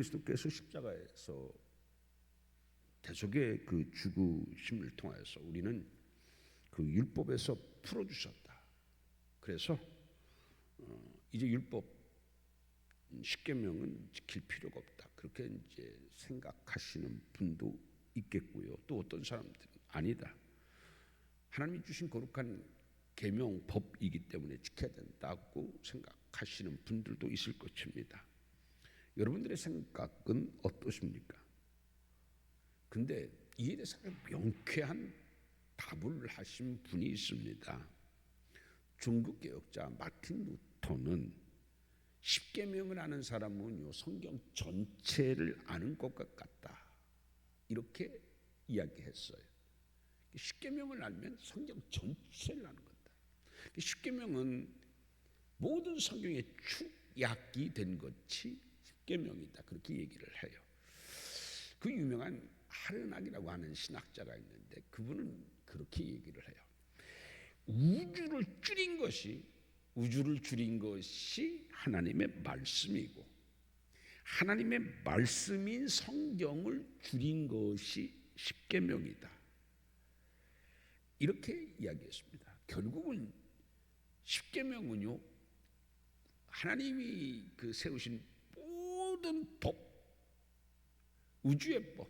그리스도께서 십자가에서 대속의 그 죽으심을 통하여서 우리는 그 율법에서 풀어주셨다. 그래서 이제 율법 10계명은 지킬 필요가 없다. 그렇게 이제 생각하시는 분도 있겠고요. 또 어떤 사람들은 아니다. 하나님이 주신 거룩한 계명 법이기 때문에 지켜야 된다고 생각하시는 분들도 있을 것입니다. 여러분들의 생각은 어떠십니까? 근데 이에 대해서 명쾌한 답을 하신 분이 있습니다. 종교개혁자 마틴 루터는 십계명을 아는 사람은요 성경 전체를 아는 것과 같다 이렇게 이야기했어요. 십계명을 알면 성경 전체를 아는 거다. 십계명은 모든 성경의 축약이 된 것이 십계명이다 그렇게 얘기를 해요. 그 유명한 하르낙이라고 하는 신학자가 있는데 그분은 그렇게 얘기를 해요. 우주를 줄인 것이 하나님의 말씀이고 하나님의 말씀인 성경을 줄인 것이 십계명이다. 이렇게 이야기했습니다. 결국은 십계명은요 하나님이 그 세우신 모든 법, 우주의 법,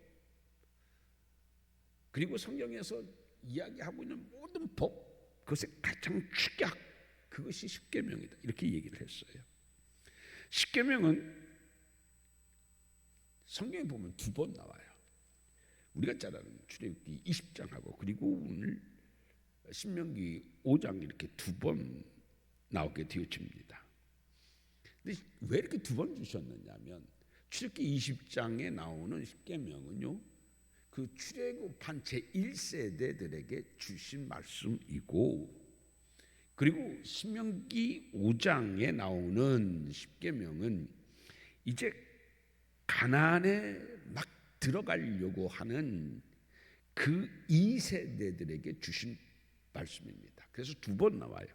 그리고 성경에서 이야기하고 있는 모든 법, 그것의 가장 축약, 그것이 십계명이다. 이렇게 얘기를 했어요. 십계명은 성경에 보면 2번 나와요. 우리가 잘 아는 출애굽기 20장하고 그리고 오늘 신명기 5장 이렇게 2번 나오게 되어집니다. 근데 왜 이렇게 2번 주셨느냐면 출애굽기 20장에 나오는 십계명은요 그 출애굽한 제1세대들에게 주신 말씀이고 그리고 신명기 5장에 나오는 십계명은 이제 가나안에 막 들어가려고 하는 그 2세대들에게 주신 말씀입니다. 그래서 2번 나와요.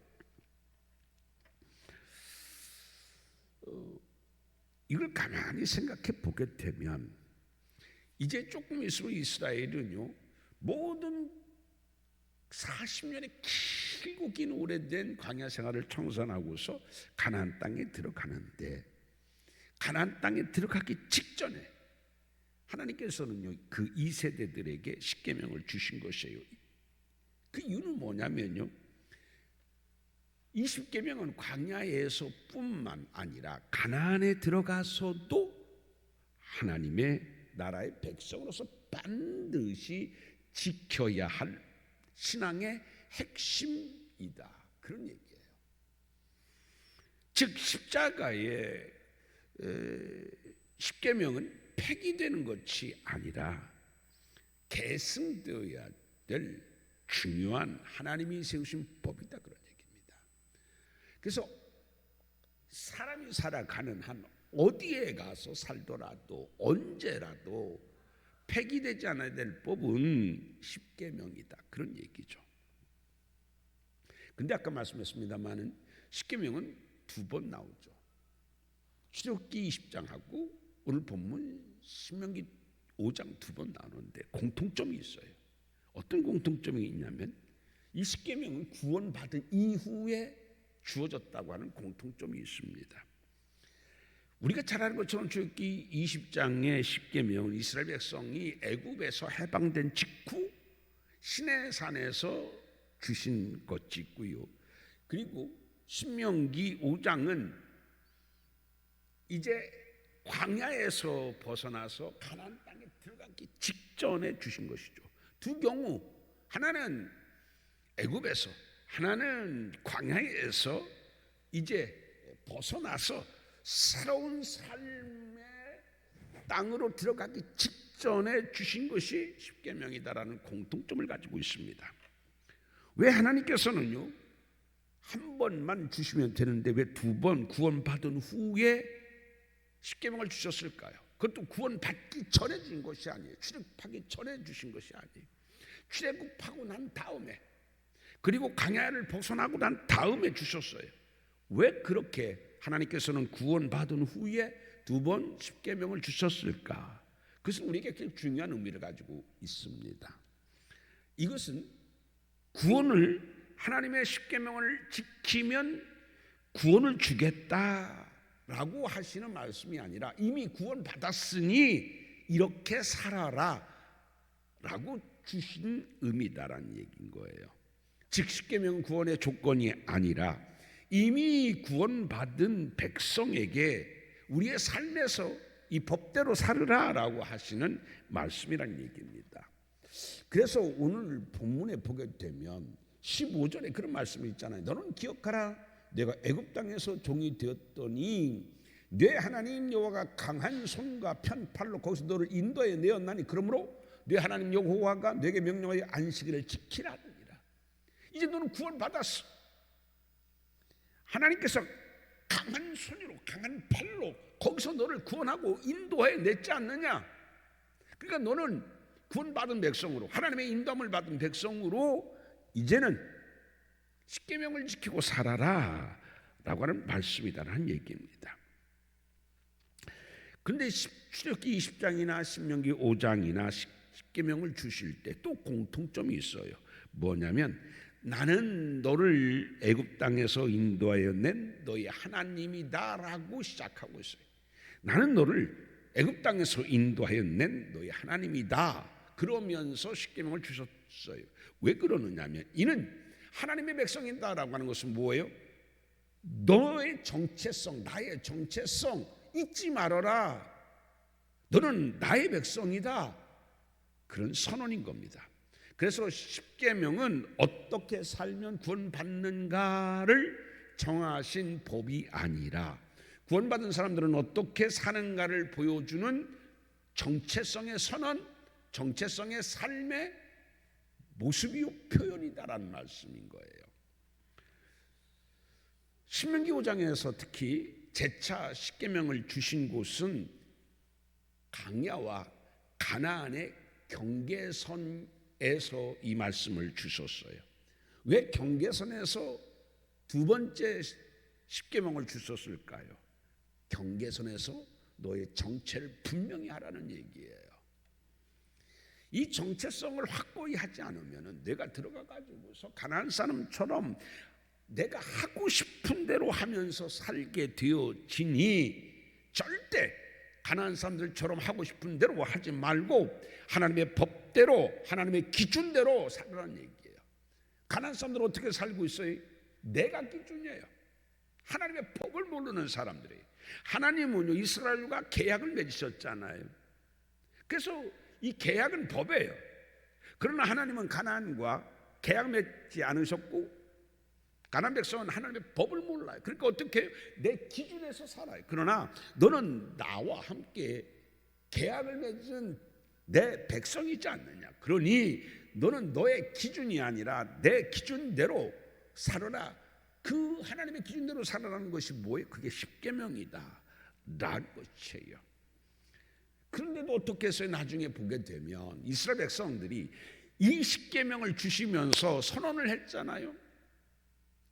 이걸 가만히 생각해 보게 되면 이제 조금 있으면 이스라엘은요 모든 40년의 길고 긴 오래된 광야 생활을 청산하고서 가나안 땅에 들어가는데 가나안 땅에 들어가기 직전에 하나님께서는요 그 2세대들에게 십계명을 주신 것이에요. 그 이유는 뭐냐면요 이 십계명은 광야에서뿐만 아니라 가나안에 들어가서도 하나님의 나라의 백성으로서 반드시 지켜야 할 신앙의 핵심이다. 그런 얘기예요. 즉 십자가의 십계명은 폐기되는 것이 아니라 계승되어야 될 중요한 하나님이 세우신 법이다. 그런 얘기입니다. 그래서 사람이 살아가는 한 어디에 가서 살더라도 언제라도 폐기되지 않아야 될 법은 십계명이다. 그런 얘기죠. 근데 아까 말씀했습니다마는 십계명은 2번 나오죠. 출애굽기 20장하고 오늘 본문 신명기 5장 2번 나오는데 공통점이 있어요. 어떤 공통점이 있냐면 이 십계명은 구원받은 이후에 주어졌다고 하는 공통점이 있습니다. 우리가 잘 아는 것처럼 출애굽기 20장의 십계명은 이스라엘 백성이 애굽에서 해방된 직후 시내산에서 주신 것이 있고요. 그리고 신명기 5장은 이제 광야에서 벗어나서 가나안 땅에 들어가기 직전에 주신 것이죠. 두 경우 하나는 애굽에서 하나는 광야에서 이제 벗어나서 새로운 삶의 땅으로 들어가기 직전에 주신 것이 십계명이다라는 공통점을 가지고 있습니다. 왜 하나님께서는요 한 번만 주시면 되는데 왜 2번 구원받은 후에 십계명을 주셨을까요? 그것도 구원받기 전에 주신 것이 아니에요. 출애굽하기 전에 주신 것이 아니에요. 출애굽하고 난 다음에 그리고 광야를 벗어나고 난 다음에 주셨어요. 왜 그렇게 하나님께서는 구원받은 후에 두 번 십계명을 주셨을까? 그것은 우리에게 굉장히 중요한 의미를 가지고 있습니다. 이것은 구원을, 하나님의 십계명을 지키면 구원을 주겠다라고 하시는 말씀이 아니라 이미 구원 받았으니 이렇게 살아라 라고 주신 의미다라는 얘기인 거예요. 즉 십계명은 구원의 조건이 아니라 이미 구원받은 백성에게 우리의 삶에서 이 법대로 살으라라고 하시는 말씀이라는 얘기입니다. 그래서 오늘 본문에 보게 되면 15절에 그런 말씀이 있잖아요. 너는 기억하라, 내가 애굽 땅에서 종이 되었더니 내 하나님 여호와가 강한 손과 편 팔로 거기서 너를 인도해 내었나니 그러므로 내 하나님 여호와가 내게 명령하여 안식일을 지키라느니라. 이제 너는 구원받았어. 하나님께서 강한 손으로, 강한 팔로 거기서 너를 구원하고 인도해 냈지 않느냐. 그러니까 너는 구원받은 백성으로, 하나님의 인도함을 받은 백성으로 이제는 십계명을 지키고 살아라 라고 하는 말씀이다라는 얘기입니다. 그런데 출애굽기 20장이나 신명기 5장이나 십계명을 주실 때 또 공통점이 있어요. 뭐냐면 나는 너를 애굽 땅에서 인도하여 낸 너희 하나님이다라고 시작하고 있어요. 나는 너를 애굽 땅에서 인도하여 낸 너희 하나님이다. 그러면서 십계명을 주셨어요. 왜 그러느냐면 이는 하나님의 백성이다라고 하는 것은 뭐예요? 너의 정체성, 나의 정체성 잊지 말아라. 너는 나의 백성이다. 그런 선언인 겁니다. 그래서 십계명은 어떻게 살면 구원받는가를 정하신 법이 아니라 구원받은 사람들은 어떻게 사는가를 보여주는 정체성의 선언, 정체성의 삶의 모습이요 표현이다라는 말씀인 거예요. 신명기 5장에서 특히 재차 십계명을 주신 곳은 강야와 가나안의 경계선에서 이 말씀을 주셨어요. 왜 경계선에서 두 번째 십계명을 주셨을까요? 경계선에서 너의 정체를 분명히 하라는 얘기예요. 이 정체성을 확고히 하지 않으면 내가 들어가 가지고서 가나안 사람처럼 내가 하고 싶은 대로 하면서 살게 되어지니 절대 가나안 사람들처럼 하고 싶은 대로 하지 말고 하나님의 법대로, 하나님의 기준대로 살라는 얘기예요. 가나안 사람들은 어떻게 살고 있어요? 내가 기준이에요. 하나님의 법을 모르는 사람들이에요. 하나님은요 이스라엘과 계약을 맺으셨잖아요. 그래서 이 계약은 법이에요. 그러나 하나님은 가나안과 계약 맺지 않으셨고 가나안 백성은 하나님의 법을 몰라요. 그러니까 어떻게 해요? 내 기준에서 살아요. 그러나 너는 나와 함께 계약을 맺은 내 백성이지 않느냐. 그러니 너는 너의 기준이 아니라 내 기준대로 살아라. 그 하나님의 기준대로 살아라는 것이 뭐예요? 그게 십계명이다 라는 것이에요. 그런데도 어떻게 해서 나중에 보게 되면 이스라엘 백성들이 이 십계명을 주시면서 선언을 했잖아요.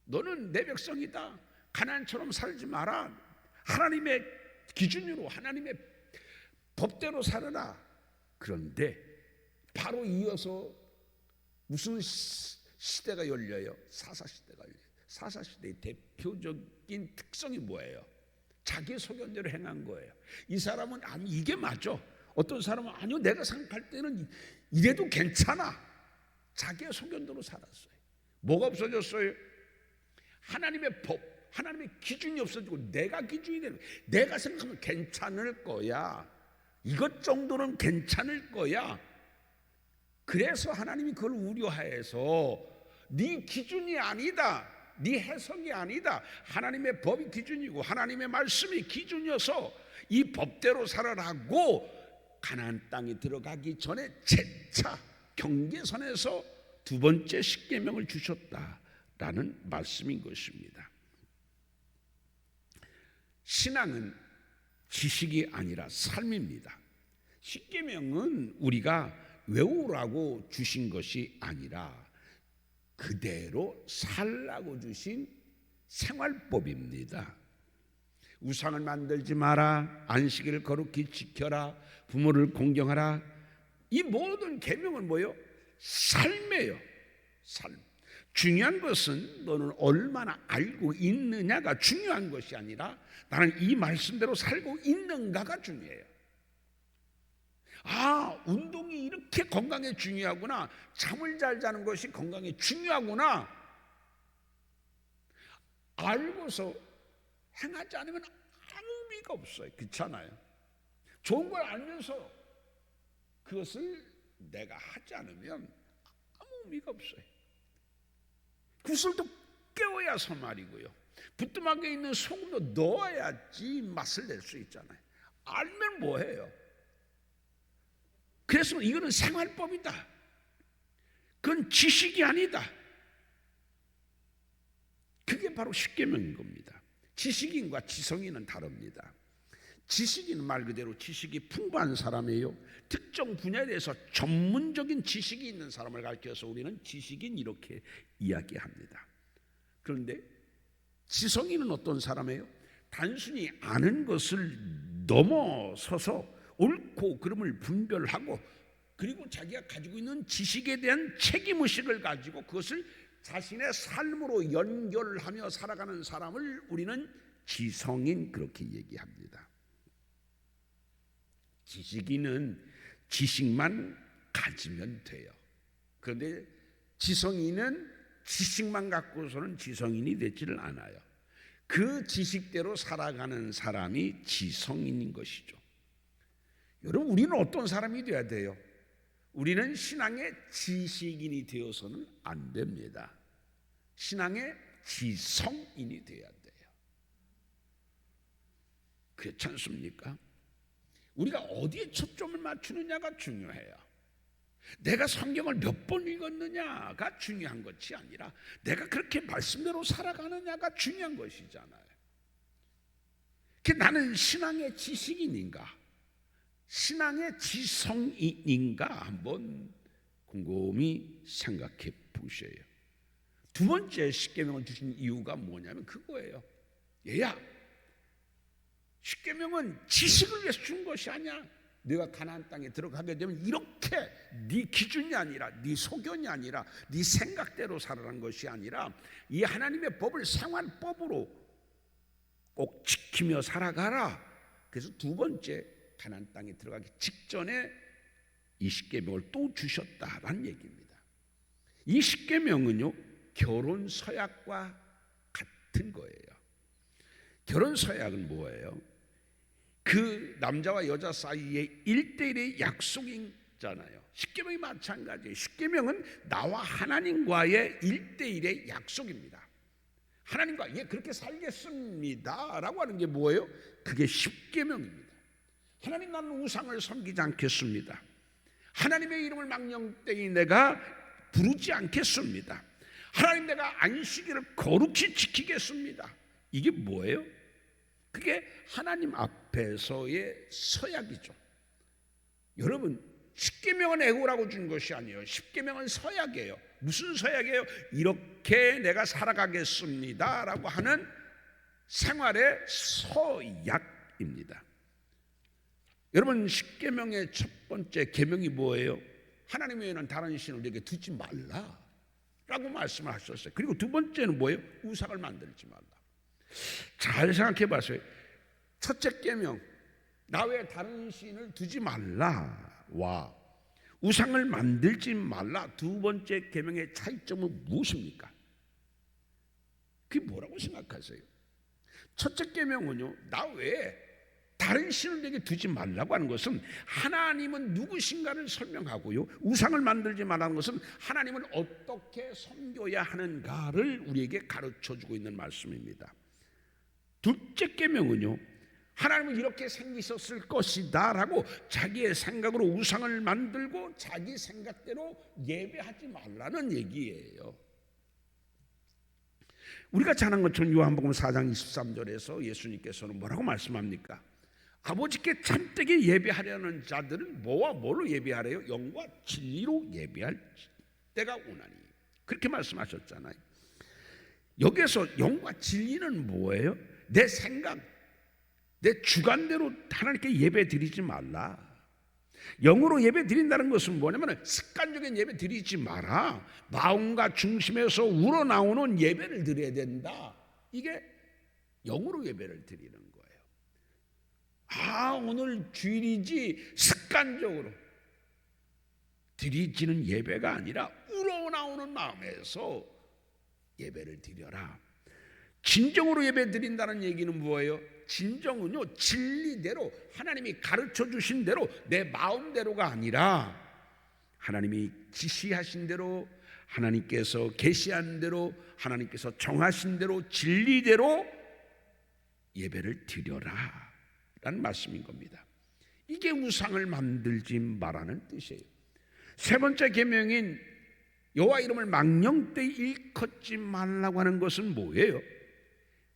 너는 내 백성이다. 가나안처럼 살지 마라. 하나님의 기준으로, 하나님의 법대로 살아라. 그런데 바로 이어서 무슨 시대가 열려요? 사사시대가 열려요. 사사시대의 대표적인 특성이 뭐예요? 자기 소견대로 행한 거예요. 이 사람은 아니 이게 맞아. 어떤 사람은 아니요 내가 생각할 때는 이래도 괜찮아. 자기의 소견대로 살았어요. 뭐가 없어졌어요? 하나님의 법, 하나님의 기준이 없어지고 내가 기준이 되는 거예요. 내가 생각하면 괜찮을 거야. 이것 정도는 괜찮을 거야. 그래서 하나님이 그걸 우려해서 네 기준이 아니다. 네 해석이 아니다. 하나님의 법이 기준이고 하나님의 말씀이 기준이어서 이 법대로 살아라고 가나안 땅에 들어가기 전에 재차 경계선에서 두 번째 십계명을 주셨다라는 말씀인 것입니다. 신앙은 지식이 아니라 삶입니다. 십계명은 우리가 외우라고 주신 것이 아니라 그대로 살라고 주신 생활법입니다. 우상을 만들지 마라, 안식일을 거룩히 지켜라, 부모를 공경하라. 이 모든 계명은 뭐예요? 삶이에요. 삶. 중요한 것은 너는 얼마나 알고 있느냐가 중요한 것이 아니라 나는 이 말씀대로 살고 있는가가 중요해요. 아, 운동이 이렇게 건강에 중요하구나. 잠을 잘 자는 것이 건강에 중요하구나. 알고서 행하지 않으면 아무 의미가 없어요. 그렇잖아요. 좋은 걸 알면서 그것을 내가 하지 않으면 아무 의미가 없어요. 그것을 또 깨워야서 말이고요. 부뚜막에 있는 소금도 넣어야지 맛을 낼 수 있잖아요. 알면 뭐해요? 그래서 이거는 생활법이다. 그건 지식이 아니다. 그게 바로 십계명인 겁니다. 지식인과 지성인은 다릅니다. 지식인은 말 그대로 지식이 풍부한 사람이에요. 특정 분야에 대해서 전문적인 지식이 있는 사람을 가르쳐서 우리는 지식인 이렇게 이야기합니다. 그런데 지성인은 어떤 사람이에요? 단순히 아는 것을 넘어서서 옳고 그름을 분별하고 그리고 자기가 가지고 있는 지식에 대한 책임의식을 가지고 그것을 자신의 삶으로 연결하며 살아가는 사람을 우리는 지성인 그렇게 얘기합니다. 지식인은 지식만 가지면 돼요. 그런데 지성인은 지식만 갖고서는 지성인이 되지를 않아요. 그 지식대로 살아가는 사람이 지성인인 것이죠. 여러분, 우리는 어떤 사람이 되어야 돼요? 우리는 신앙의 지식인이 되어서는 안 됩니다. 신앙의 지성인이 되어야 돼요. 그렇지 않습니까? 우리가 어디에 초점을 맞추느냐가 중요해요. 내가 성경을 몇 번 읽었느냐가 중요한 것이 아니라 내가 그렇게 말씀대로 살아가느냐가 중요한 것이잖아요. 나는 신앙의 지식인인가? 신앙의 지성인인가? 한번 곰곰이 생각해 보셔요. 두 번째 십계명을 주신 이유가 뭐냐면 그거예요. 얘야, 십계명은 지식을 위해서 준 것이 아니야. 네가 가나안 땅에 들어가게 되면 이렇게 네 기준이 아니라 네 소견이 아니라 네 생각대로 살아가는 것이 아니라 이 하나님의 법을 생활법으로 꼭 지키며 살아가라. 그래서 두 번째 가나안 땅에 들어가기 직전에 이 십계명을 또 주셨다라는 얘기입니다. 이 십계명은요 결혼 서약과 같은 거예요. 결혼 서약은 뭐예요? 그 남자와 여자 사이에 1:1의 약속이잖아요. 십계명이 마찬가지예요. 십계명은 나와 하나님과의 1:1의 약속입니다. 하나님과 그렇게 살겠습니다 라고 하는 게 뭐예요? 그게 십계명입니다. 하나님, 나는 우상을 섬기지 않겠습니다. 하나님의 이름을 망령되이 내가 부르지 않겠습니다. 하나님, 내가 안식일을 거룩히 지키겠습니다. 이게 뭐예요? 그게 하나님 앞에서의 서약이죠. 여러분, 십계명은 애고라고 준 것이 아니에요. 십계명은 서약이에요. 무슨 서약이에요? 이렇게 내가 살아가겠습니다 라고 하는 생활의 서약입니다. 여러분, 십계명의 첫 번째 계명이 뭐예요? 하나님 외에는 다른 신을 우리에게 두지 말라 라고 말씀을 하셨어요. 그리고 두 번째는 뭐예요? 우상을 만들지 말라. 잘 생각해 봤어요. 첫째 계명, 나 외에 다른 신을 두지 말라와 우상을 만들지 말라, 두 번째 계명의 차이점은 무엇입니까? 그게 뭐라고 생각하세요? 첫째 계명은요, 나 외에 다른 신을 내게 두지 말라고 하는 것은 하나님은 누구신가를 설명하고요, 우상을 만들지 말라는 것은 하나님을 어떻게 섬겨야 하는가를 우리에게 가르쳐주고 있는 말씀입니다. 둘째 계명은요, 하나님은 이렇게 생기셨을 것이다 라고 자기의 생각으로 우상을 만들고 자기 생각대로 예배하지 말라는 얘기예요. 우리가 잘 아는 것처럼 요한복음 4장 23절에서 예수님께서는 뭐라고 말씀합니까? 아버지께 참되게 예배하려는 자들은 뭐와 뭘로 예배하래요? 영과 진리로 예배할 때가 오나니, 그렇게 말씀하셨잖아요. 여기에서 영과 진리는 뭐예요? 내 생각, 내 주관대로 하나님께 예배 드리지 말라. 영으로 예배 드린다는 것은 뭐냐면 습관적인 예배 드리지 마라. 마음과 중심에서 우러나오는 예배를 드려야 된다. 이게 영으로 예배를 드리는 거예요. 오늘 주일이지 습관적으로 드리지는 예배가 아니라 우러나오는 마음에서 예배를 드려라. 진정으로 예배 드린다는 얘기는 뭐예요? 진정은요, 진리대로 하나님이 가르쳐 주신 대로 내 마음대로가 아니라 하나님이 지시하신 대로, 하나님께서 계시한 대로, 하나님께서 정하신 대로 진리대로 예배를 드려라 라는 말씀인 겁니다. 이게 우상을 만들지 말라는 뜻이에요. 세 번째 계명인 여호와 이름을 망령되이 일컫지 말라고 하는 것은 뭐예요?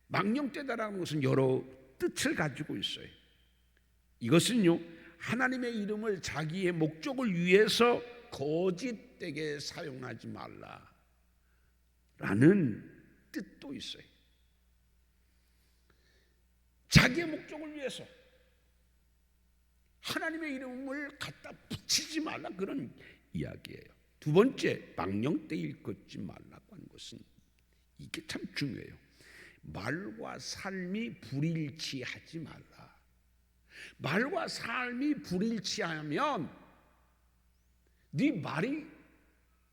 망령되다라는 것은 여러 뜻을 가지고 있어요. 이것은요, 하나님의 이름을 자기의 목적을 위해서 거짓되게 사용하지 말라라는 뜻도 있어요. 자기의 목적을 위해서 하나님의 이름을 갖다 붙이지 말라, 그런 이야기예요. 두 번째, 망령되이 일컫지 말라고 하는 것은 이게 참 중요해요. 말과 삶이 불일치하지 말라. 말과 삶이 불일치하면 네 말이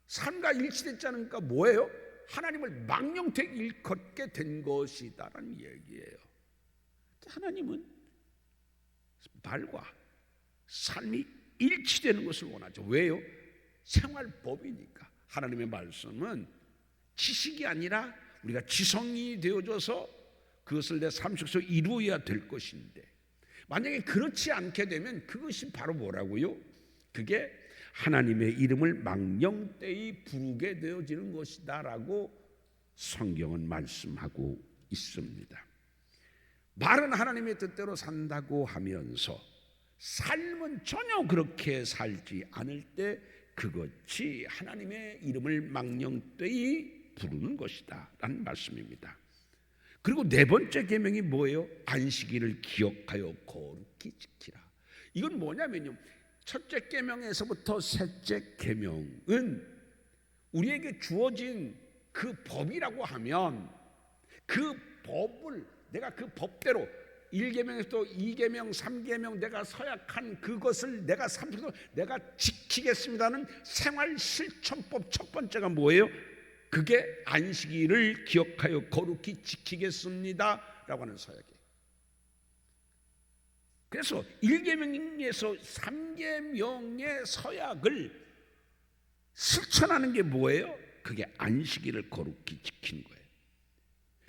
삶과 일치되지 않으니까 뭐예요? 하나님을 망령되이 일컫게 된 것이다라는 얘기예요. 하나님은 말과 삶이 일치되는 것을 원하죠. 왜요? 생활법이니까. 하나님의 말씀은 지식이 아니라 우리가 지성이 되어져서 그것을 내 삶 속에서 이루어야 될 것인데, 만약에 그렇지 않게 되면 그것이 바로 뭐라고요? 그게 하나님의 이름을 망령되이 부르게 되어지는 것이다 라고 성경은 말씀하고 있습니다. 말은 하나님의 뜻대로 산다고 하면서 삶은 전혀 그렇게 살지 않을 때 그것이 하나님의 이름을 망령되이 부르는 것이다 라는 말씀입니다. 그리고 네 번째 계명이 뭐예요? 안식일을 기억하여 거룩히 지키라. 이건 뭐냐면요, 첫째 계명에서부터 셋째 계명은 우리에게 주어진 그 법이라고 하면 그 법을 내가 그 법대로 1계명에서도 2계명, 3계명 내가 서약한 그것을 내가 삶속에서 내가 지키겠습니다는 생활 실천법 첫 번째가 뭐예요? 그게 안식일을 기억하여 거룩히 지키겠습니다 라고 하는 서약이에요. 그래서 1계명에서 3계명의 서약을 실천하는 게 뭐예요? 그게 안식일을 거룩히 지키는 거예요.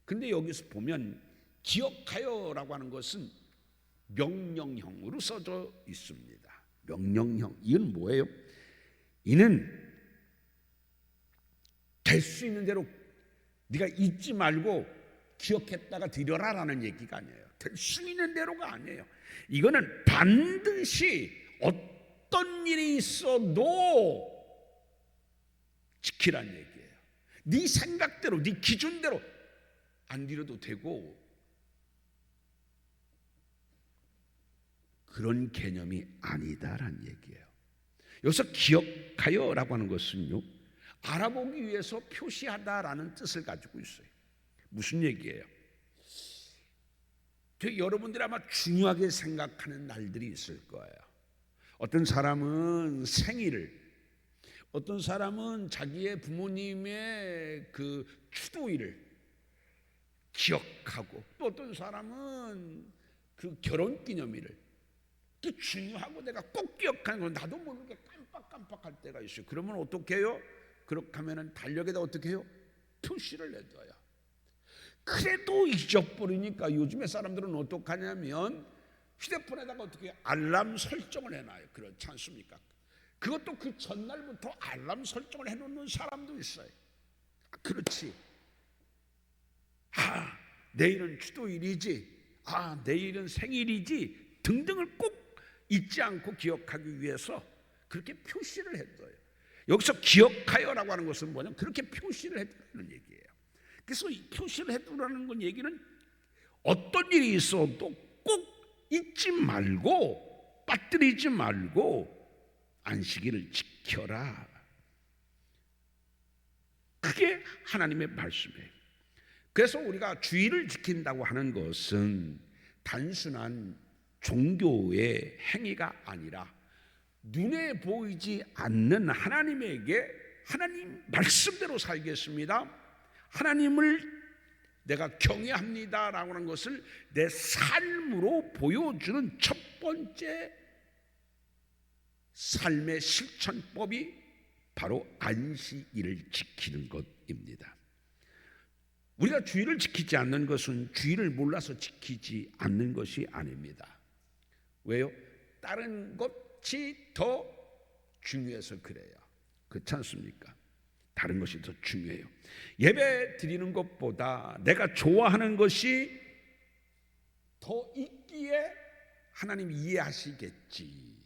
근데 여기서 보면 기억하여 라고 하는 것은 명령형으로 써져 있습니다. 명령형. 이건 뭐예요? 이는 될 수 있는 대로 네가 잊지 말고 기억했다가 드려라 라는 얘기가 아니에요. 될 수 있는 대로가 아니에요. 이거는 반드시 어떤 일이 있어도 지키라는 얘기예요. 네 생각대로, 네 기준대로 안 드려도 되고, 그런 개념이 아니다라는 얘기예요. 여기서 기억하여 라고 하는 것은요, 알아보기 위해서 표시하다라는 뜻을 가지고 있어요. 무슨 얘기예요? 여러분들이 아마 중요하게 생각하는 날들이 있을 거예요. 어떤 사람은 생일을, 어떤 사람은 자기의 부모님의 그 추도일을 기억하고, 또 어떤 사람은 그 결혼기념일을, 또 중요하고 내가 꼭 기억하는 건 나도 모르게 깜빡깜빡할 때가 있어요. 그러면 어떻게 해요? 그렇게 하면 달력에다 어떻게 해요? 표시를 내둬요. 그래도 잊어버리니까 요즘에 사람들은 어떻게 하냐면 휴대폰에다가 어떻게 알람 설정을 해놔요. 그렇지 않습니까? 그것도 그 전날부터 알람 설정을 해놓는 사람도 있어요. 그렇지. 내일은 추도일이지, 내일은 생일이지 등등을 꼭 잊지 않고 기억하기 위해서 그렇게 표시를 해둬요. 여기서 기억하여라고 하는 것은 뭐냐면 그렇게 표시를 해두라는 얘기예요. 그래서 이 표시를 해두라는 건 얘기는 어떤 일이 있어도 꼭 잊지 말고 빠뜨리지 말고 안식일을 지켜라. 그게 하나님의 말씀이에요. 그래서 우리가 주일을 지킨다고 하는 것은 단순한 종교의 행위가 아니라 눈에 보이지 않는 하나님에게 하나님 말씀대로 살겠습니다, 하나님을 내가 경외합니다라고 하는 것을 내 삶으로 보여주는 첫 번째 삶의 실천법이 바로 안식일을 지키는 것입니다. 우리가 주일을 지키지 않는 것은 주일을 몰라서 지키지 않는 것이 아닙니다. 왜요? 다른 것이 더 중요해서 그래요. 그렇지 않습니까? 다른 것이 더 중요해요. 예배 드리는 것보다 내가 좋아하는 것이 더 있기에 하나님 이해하시겠지.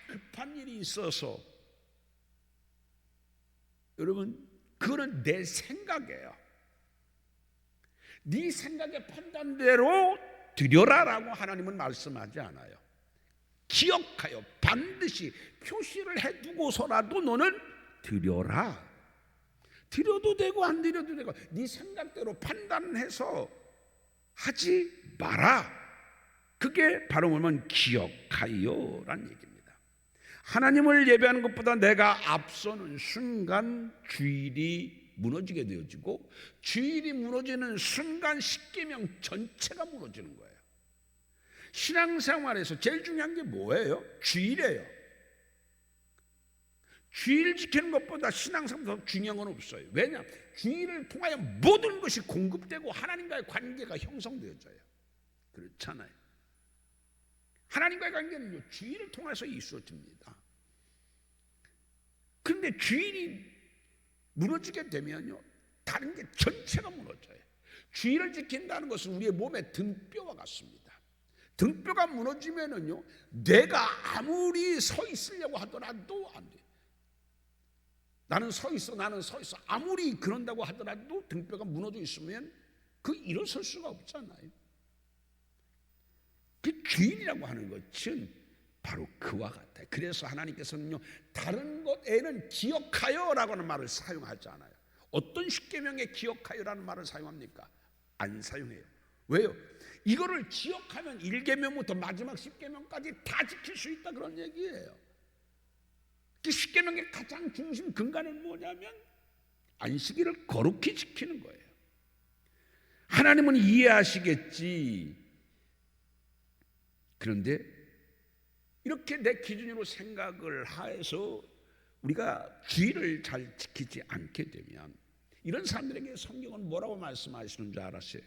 급한 일이 있어서, 여러분, 그거는 내 생각이에요. 네 생각의 판단대로 드려라라고 하나님은 말씀하지 않아요. 기억하여 반드시 표시를 해두고서라도 너는 드려라. 드려도 되고 안 드려도 되고 네 생각대로 판단해서 하지 마라. 그게 바로 뭐냐면 기억하여라는 얘기입니다. 하나님을 예배하는 것보다 내가 앞서는 순간 주일이 무너지게 되어지고, 주일이 무너지는 순간 십계명 전체가 무너지는 거예요. 신앙생활에서 제일 중요한 게 뭐예요? 주일이에요. 주일 지키는 것보다 신앙생활 더 중요한 건 없어요. 왜냐? 주일을 통하여 모든 것이 공급되고 하나님과의 관계가 형성되어져요. 그렇잖아요. 하나님과의 관계는요, 주일을 통해서 이루어집니다. 그런데 주일이 무너지게 되면요, 다른 게 전체가 무너져요. 주일을 지킨다는 것은 우리의 몸의 등뼈와 같습니다. 등뼈가 무너지면은요, 내가 아무리 서 있으려고 하더라도 안 돼요. 나는 서 있어 아무리 그런다고 하더라도 등뼈가 무너져 있으면 그 일어설 수가 없잖아요. 그 주일이라고 하는 것은 바로 그와 같아요. 그래서 하나님께서는요, 다른 것에는 기억하여라고 하는 말을 사용하지 않아요. 어떤 십계명에 기억하여라는 말을 사용합니까? 안 사용해요. 왜요? 이거를 기억하면 1계명부터 마지막 10계명까지 다 지킬 수 있다, 그런 얘기예요. 그 10계명의 가장 중심 근간은 뭐냐면 안식일을 거룩히 지키는 거예요. 하나님은 이해하시겠지. 그런데 이렇게 내 기준으로 생각을 해서 우리가 주일을 잘 지키지 않게 되면 이런 사람들에게 성경은 뭐라고 말씀하시는 줄 알았어요?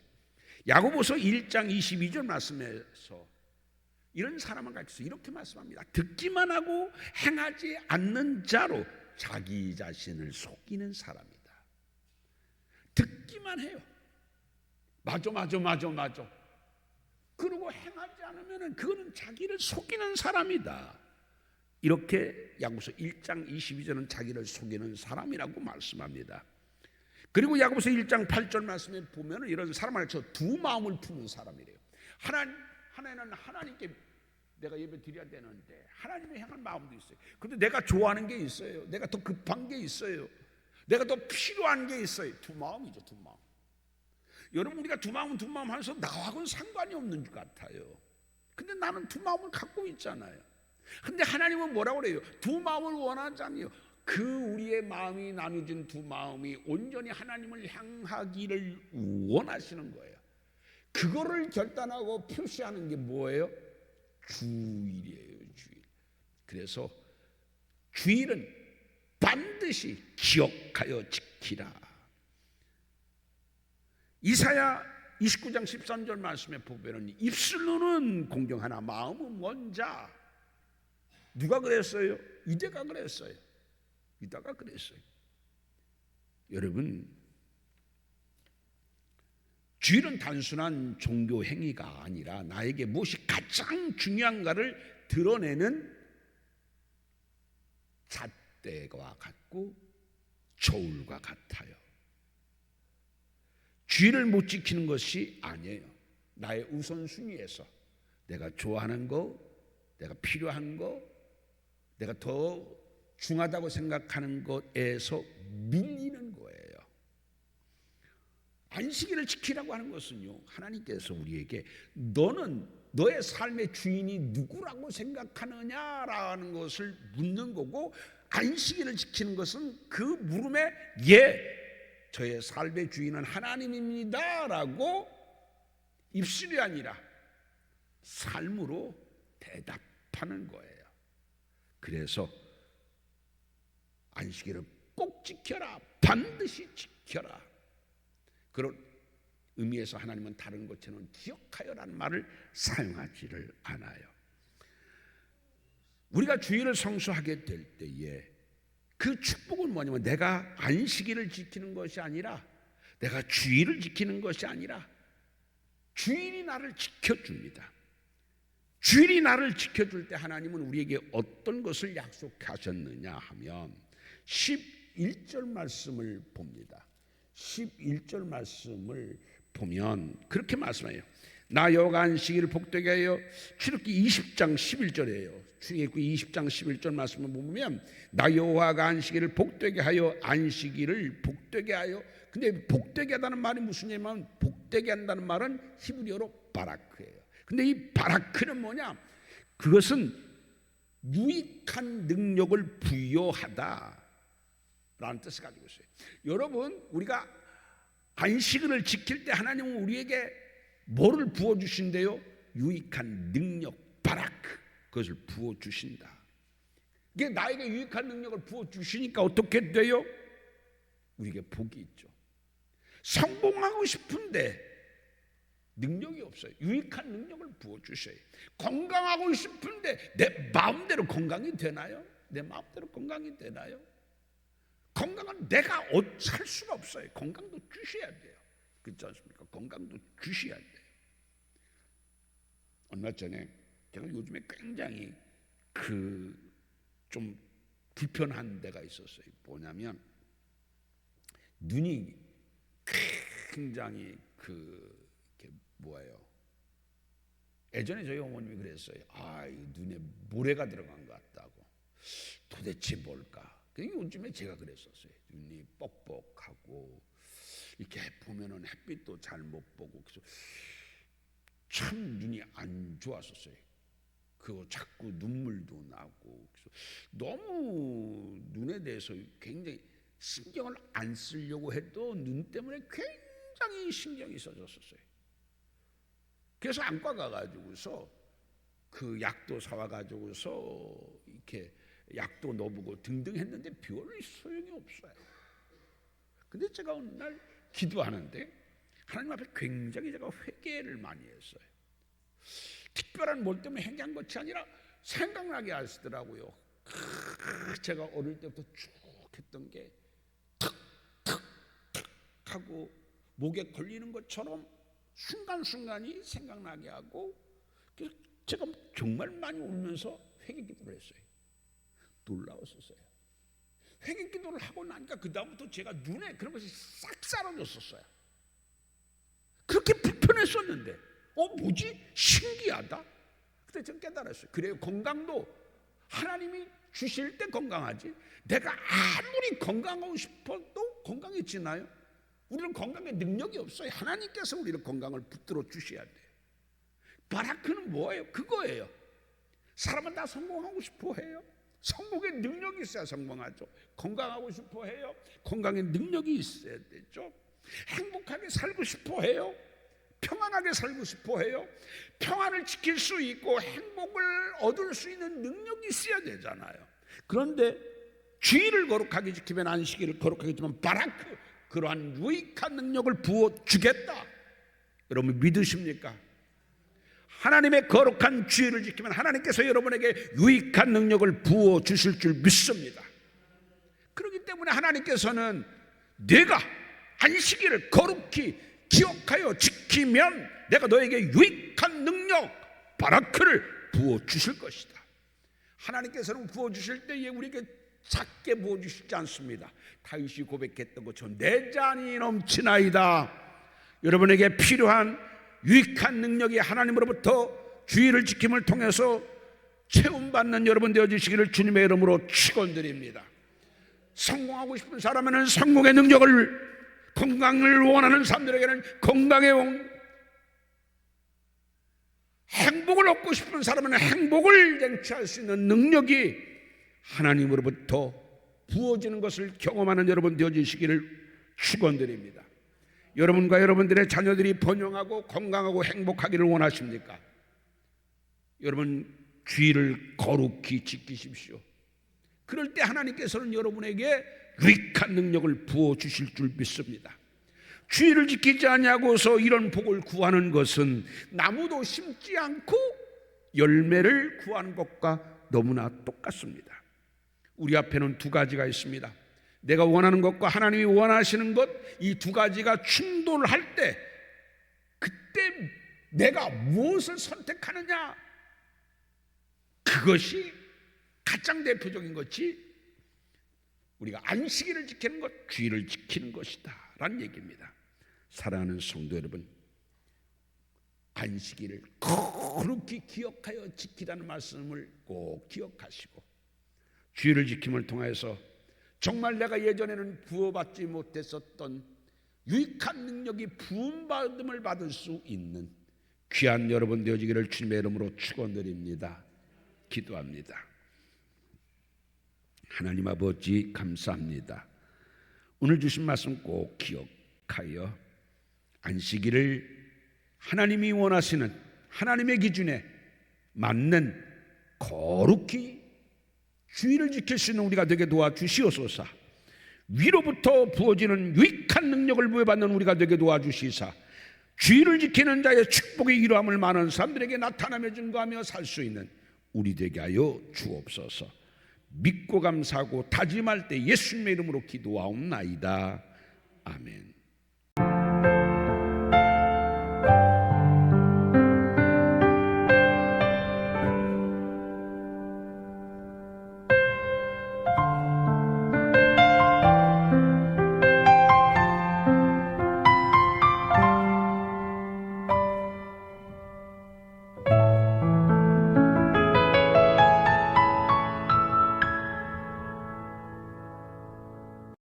야고보서 1장 22절 말씀에서 이런 사람을 가르쳐서 이렇게 말씀합니다. 듣기만 하고 행하지 않는 자로 자기 자신을 속이는 사람이다. 듣기만 해요. 맞아. 그러고 행하지 않으면 그거는 자기를 속이는 사람이다. 이렇게 야고보서 1장 22절은 자기를 속이는 사람이라고 말씀합니다. 그리고 야고보서 1장 8절 말씀에 보면 이런 사람을 두 마음을 품은 사람이래요. 하나는 하나님께 내가 예배 드려야 되는데 하나님을 향한 마음도 있어요. 그런데 내가 좋아하는 게 있어요. 내가 더 급한 게 있어요. 내가 더 필요한 게 있어요. 두 마음이죠, 두 마음. 여러분, 우리가 두 마음 하면서 나하고는 상관이 없는 것 같아요. 근데 나는 두 마음을 갖고 있잖아요. 근데 하나님은 뭐라고 그래요? 두 마음을 원하자니요. 그 우리의 마음이 나눠진 두 마음이 온전히 하나님을 향하기를 원하시는 거예요. 그거를 결단하고 표시하는 게 뭐예요? 주일이에요, 주일. 그래서 주일은 반드시 기억하여 지키라. 이사야 29장 13절 말씀에 보면 입술로는 공경하나 마음은 먼자. 누가 그랬어요? 이다가 그랬어요. 여러분, 주일은 단순한 종교 행위가 아니라 나에게 무엇이 가장 중요한가를 드러내는 잣대와 같고 저울과 같아요. 주일을 못 지키는 것이 아니에요. 나의 우선순위에서 내가 좋아하는 거, 내가 필요한 거, 내가 더 중하다고 생각하는 것에서 밀리는 거예요. 안식일을 지키라고 하는 것은요, 하나님께서 우리에게 너는 너의 삶의 주인이 누구라고 생각하느냐라는 것을 묻는 거고, 안식일을 지키는 것은 그 물음에 예, 저의 삶의 주인은 하나님입니다 라고 입술이 아니라 삶으로 대답하는 거예요. 그래서 안식일을 꼭 지켜라, 반드시 지켜라, 그런 의미에서 하나님은 다른 것처럼 기억하여라는 말을 사용하지를 않아요. 우리가 주일을 성수하게 될 때에 그 축복은 뭐냐면, 내가 안식일을 지키는 것이 아니라, 내가 주일을 지키는 것이 아니라 주일이 나를 지켜줍니다. 주일이 나를 지켜줄 때 하나님은 우리에게 어떤 것을 약속하셨느냐 하면 11절 말씀을 봅니다. 11절 말씀을 보면 그렇게 말씀해요. 나 여호와가 안식일을 복되게 하여, 출애굽기 20장 11절이에요. 출애굽기 20장 11절 말씀을 보면 나 여호와가 안식일을 복되게 하여, 안식일을 복되게 하여. 근데 복되게 하다는 말이 무슨 얘기냐면, 복되게 한다는 말은 히브리어로 바라크예요. 근데 이 바라크는 뭐냐? 그것은 유익한 능력을 부여하다 라는 뜻을 가지고 있어요. 여러분, 우리가 안식일을 지킬 때 하나님은 우리에게 뭐를 부어주신대요? 유익한 능력, 바라크, 그것을 부어주신다. 이게 나에게 유익한 능력을 부어주시니까 어떻게 돼요? 우리에게 복이 있죠. 성공하고 싶은데 능력이 없어요. 유익한 능력을 부어주셔요. 건강하고 싶은데 내 마음대로 건강이 되나요? 내 마음대로 건강이 되나요? 건강은 내가 살 수가 없어요. 건강도 주셔야 돼요. 그렇지 않습니까? 건강도 주셔야 돼요. 얼마 전에 제가 요즘에 굉장히 좀 불편한 데가 있었어요. 뭐냐면 눈이 굉장히 예전에 저희 어머님이 그랬어요. 이 눈에 모래가 들어간 것 같다고. 도대체 뭘까? 요즘에 제가 그랬었어요. 눈이 뻑뻑하고 이렇게 보면은 햇빛도 잘 못 보고, 그래서 참 눈이 안 좋았었어요. 그거 자꾸 눈물도 나고, 그래서 너무 눈에 대해서 굉장히 신경을 안 쓰려고 해도 눈 때문에 굉장히 신경이 써졌었어요. 그래서 안과 가가지고서 그 약도 사와가지고서 이렇게 약도 넣어보고 등등 했는데 별 소용이 없어요. 근데 제가 어느 날 기도하는데 하나님 앞에 굉장히 제가 회개를 많이 했어요. 특별한 뭘 때문에 회개한 것이 아니라 생각나게 하시더라고요. 제가 어릴 때부터 쭉 했던 게 탁탁탁 하고 목에 걸리는 것처럼 순간순간이 생각나게 하고, 그래서 제가 정말 많이 울면서 회개 기도를 했어요. 놀라웠었어요. 회개 기도를 하고 나니까 그 다음부터 제가 눈에 그런 것이 싹 사라졌었어요. 그렇게 불편했었는데 뭐지? 신기하다. 그때 제가 깨달았어요. 그래요, 건강도 하나님이 주실 때 건강하지, 내가 아무리 건강하고 싶어도 건강해지나요? 우리는 건강에 능력이 없어요. 하나님께서 우리를 건강을 붙들어 주셔야 돼요. 바라크는 뭐예요? 그거예요. 사람은 다 성공하고 싶어 해요. 성공의 능력이 있어야 성공하죠. 건강하고 싶어 해요. 건강의 능력이 있어야 되죠. 행복하게 살고 싶어 해요. 평안하게 살고 싶어 해요. 평안을 지킬 수 있고 행복을 얻을 수 있는 능력이 있어야 되잖아요. 그런데 주일을 거룩하게 지키면, 안식일을 거룩하게 지키면 바라크, 그러한 유익한 능력을 부어주겠다. 여러분 믿으십니까? 하나님의 거룩한 주일을 지키면 하나님께서 여러분에게 유익한 능력을 부어주실 줄 믿습니다. 그렇기 때문에 하나님께서는 내가 안식일을 거룩히 기억하여 지키면 내가 너에게 유익한 능력, 바라크를 부어주실 것이다. 하나님께서는 부어주실 때에 우리에게 작게 부어주시지 않습니다. 다윗이 고백했던 것처럼 내 잔이 넘치나이다. 여러분에게 필요한 유익한 능력이 하나님으로부터 주의를 지킴을 통해서 체험받는 여러분 되어주시기를 주님의 이름으로 축원드립니다. 성공하고 싶은 사람에는 성공의 능력을, 건강을 원하는 사람들에게는 건강의 행복을 얻고 싶은 사람은 행복을 쟁취할 수 있는 능력이 하나님으로부터 부어지는 것을 경험하는 여러분 되어주시기를 축원드립니다. 여러분과 여러분들의 자녀들이 번영하고 건강하고 행복하기를 원하십니까? 여러분 주의를 거룩히 지키십시오. 그럴 때 하나님께서는 여러분에게 유익한 능력을 부어주실 줄 믿습니다. 주의를 지키지 아니하고서 이런 복을 구하는 것은 나무도 심지 않고 열매를 구하는 것과 너무나 똑같습니다. 우리 앞에는 두 가지가 있습니다. 내가 원하는 것과 하나님이 원하시는 것, 이 두 가지가 충돌할 때 그때 내가 무엇을 선택하느냐, 그것이 가장 대표적인 것이 우리가 안식일을 지키는 것, 주의를 지키는 것이다 라는 얘기입니다. 사랑하는 성도 여러분, 안식일을 거룩히 기억하여 지키라는 말씀을 꼭 기억하시고, 주의를 지킴을 통해서 정말 내가 예전에는 부어받지 못했었던 유익한 능력이 부음받음을 받을 수 있는 귀한 여러분 되어지기를 주님의 이름으로 축원드립니다. 기도합니다. 하나님 아버지 감사합니다. 오늘 주신 말씀 꼭 기억하여 안식일을 하나님이 원하시는 하나님의 기준에 맞는 거룩히 주의를 지킬 수 있는 우리가 되게 도와주시옵소서. 위로부터 부어지는 유익한 능력을 부여받는 우리가 되게 도와주시사 주의를 지키는 자의 축복의 이러함을 많은 사람들에게 나타나며 증거하며 살 수 있는 우리 되게 하여 주옵소서. 믿고 감사하고 다짐할 때 예수님의 이름으로 기도하옵나이다. 아멘.